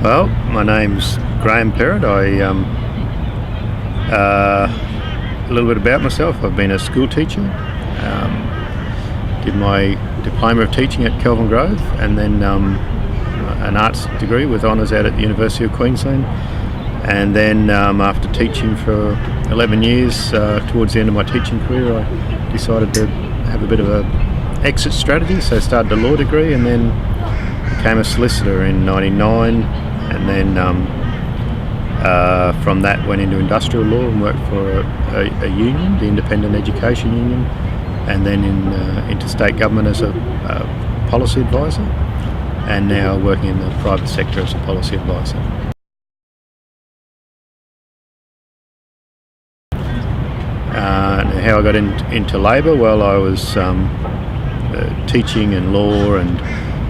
Well, my name's Graham Perrett. A little bit about myself. I've been a school teacher, did my diploma of teaching at Kelvin Grove, and then an arts degree with honours out at the University of Queensland. And then after teaching for 11 years, towards the end of my teaching career, I decided to have a bit of a exit strategy. So I started a law degree and then became a solicitor in '99, and then from that went into industrial law and worked for a union, the Independent Education Union, and then into state government as a policy advisor, and now working in the private sector as a policy advisor. How I got into Labor? Well, I was teaching and law, and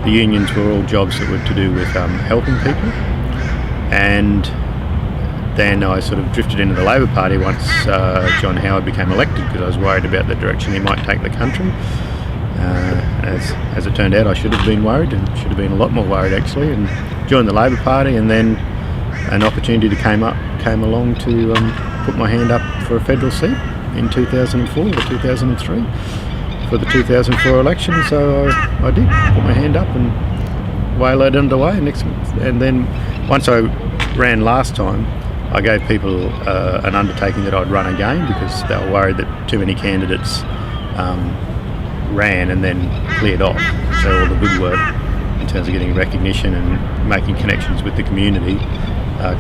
the unions were all jobs that were to do with helping people. And then I sort of drifted into the Labor Party once John Howard became elected, because I was worried about the direction he might take the country. As it turned out, I should have been worried, and should have been a lot more worried actually, and joined the Labor Party. And then an opportunity came along to put my hand up for a federal seat in 2004 or 2003 for the 2004 election. So I did put my hand up and waylaid underway. And then once I ran last time, I gave people an undertaking that I'd run again, because they were worried that too many candidates ran and then cleared off. So all the good work in terms of getting recognition and making connections with the community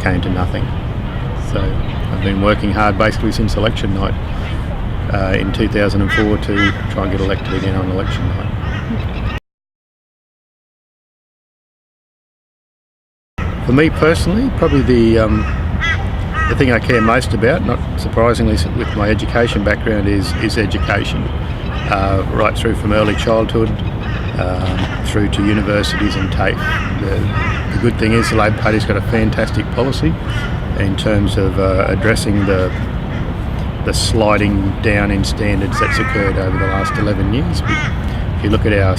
came to nothing. So I've been working hard basically since election night in 2004 to try and get elected again on election night. For me personally, probably the thing I care most about, not surprisingly with my education background, is education. Right through from early childhood through to universities and TAFE. The good thing is the Labor Party's got a fantastic policy in terms of addressing the sliding down in standards that's occurred over the last 11 years. If you look at our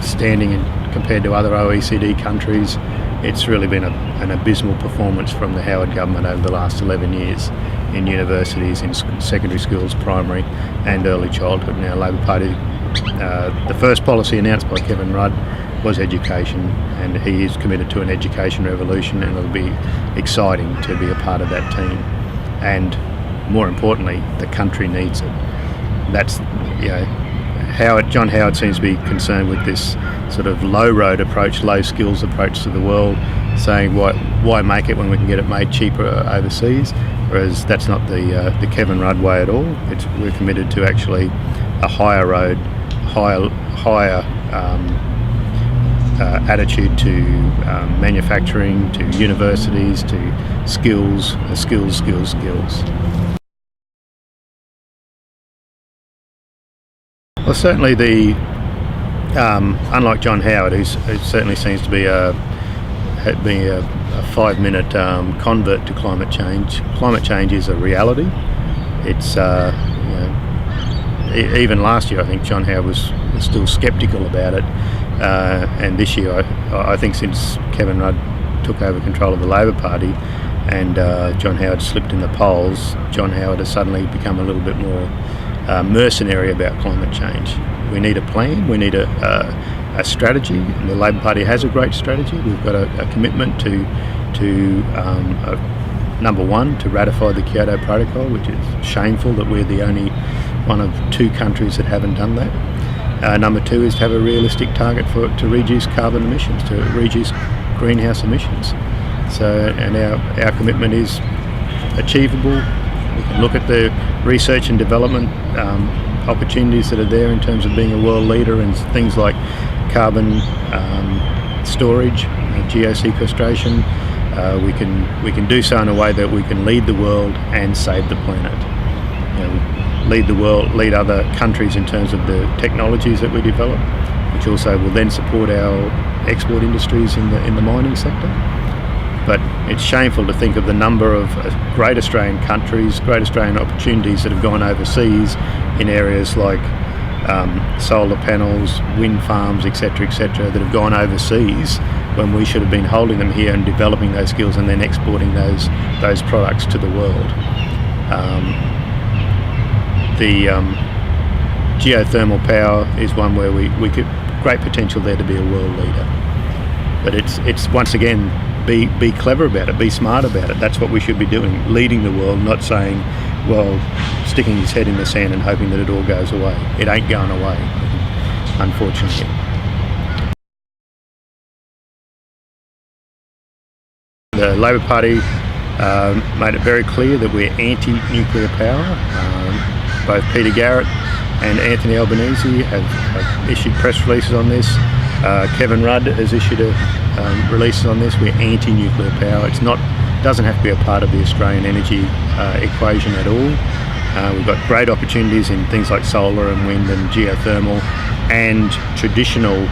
standing compared to other OECD countries, it's really been an abysmal performance from the Howard government over the last 11 years in universities, in secondary schools, primary and early childhood. Now, Labor Party, the first policy announced by Kevin Rudd was education, and he is committed to an education revolution, and it'll be exciting to be a part of that team. And more importantly, the country needs it. That's, John Howard seems to be concerned with this sort of low road approach, low skills approach to the world, saying why make it when we can get it made cheaper overseas, whereas that's not the Kevin Rudd way at all. We're committed to actually a higher road, higher attitude to manufacturing, to universities, to skills. Well, certainly unlike John Howard, who certainly seems to be a 5-minute convert to climate change. Climate change is a reality. It's even last year I think John Howard was still sceptical about it, and this year I think since Kevin Rudd took over control of the Labor Party and John Howard slipped in the polls, John Howard has suddenly become a little bit more mercenary about climate change. We need a plan, we need a strategy, and the Labor Party has a great strategy. We've got a commitment to number one, to ratify the Kyoto Protocol, which is shameful that we're the only one of 2 countries that haven't done that. Number 2 is to have a realistic target to reduce carbon emissions, to reduce greenhouse emissions. So, and our commitment is achievable. We can look at the research and development opportunities that are there in terms of being a world leader in things like carbon storage, geosequestration. We can do so in a way that we can lead the world and save the planet. Lead other countries in terms of the technologies that we develop, which also will then support our export industries in the mining sector. But it's shameful to think of the number of great Australian countries, great Australian opportunities that have gone overseas in areas like solar panels, wind farms, etc., that have gone overseas when we should have been holding them here and developing those skills and then exporting those products to the world. The geothermal power is one where we could great potential there to be a world leader. But it's once again, be clever about it, be smart about it. That's what we should be doing, leading the world, not saying, well, sticking his head in the sand and hoping that it all goes away. It ain't going away, unfortunately. The Labor Party made it very clear that we're anti-nuclear power. Both Peter Garrett and Anthony Albanese have issued press releases on this. Kevin Rudd has issued releases on this. We're anti-nuclear power. Doesn't have to be a part of the Australian energy equation at all. We've got great opportunities in things like solar and wind and geothermal and traditional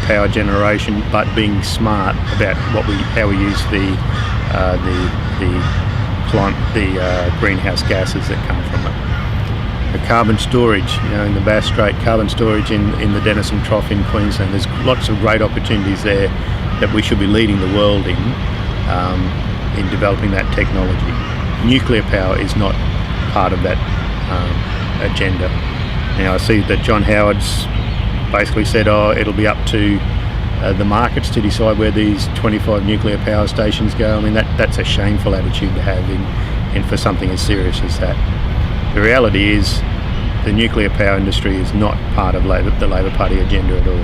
power generation, but being smart about how we use the greenhouse gases that come from it. The carbon storage, in the Bass Strait, carbon storage in the Denison Trough in Queensland. There's lots of great opportunities there that we should be leading the world in developing that technology. Nuclear power is not part of that agenda. Now I see that John Howard's basically said, it'll be up to the markets to decide where these 25 nuclear power stations go. I mean, that's a shameful attitude to have in for something as serious as that. The reality is the nuclear power industry is not part of the Labor Party agenda at all.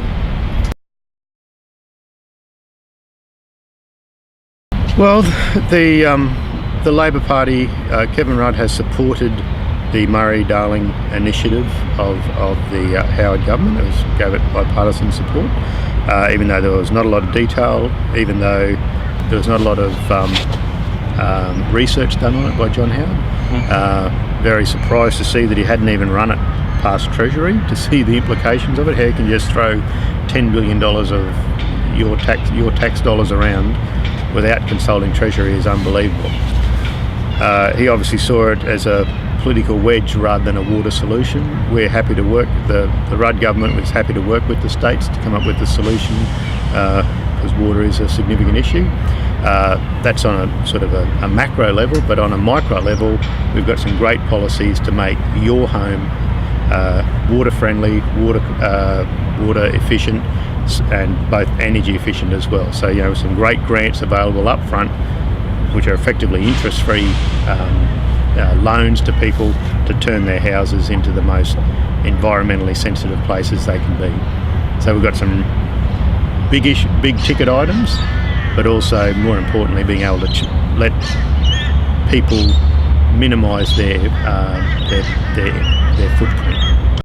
Well, the Labor Party, Kevin Rudd has supported the Murray-Darling initiative of the Howard government. Gave it bipartisan support, even though there was not a lot of detail, even though there was not a lot of research done on it by John Howard. Very surprised to see that he hadn't even run it past Treasury to see the implications of it. How you can just throw $10 billion of your tax dollars around without consulting Treasury is unbelievable. He obviously saw it as a political wedge rather than a water solution. We're happy to work, the Rudd government was happy to work with the states to come up with the solution because water is a significant issue. That's on a sort of a macro level, but on a micro level, we've got some great policies to make your home water friendly, water efficient, and both energy efficient as well. So some great grants available up front, which are effectively interest-free loans to people to turn their houses into the most environmentally sensitive places they can be. So we've got some big ticket items, but also more importantly being able to let people minimise their footprint.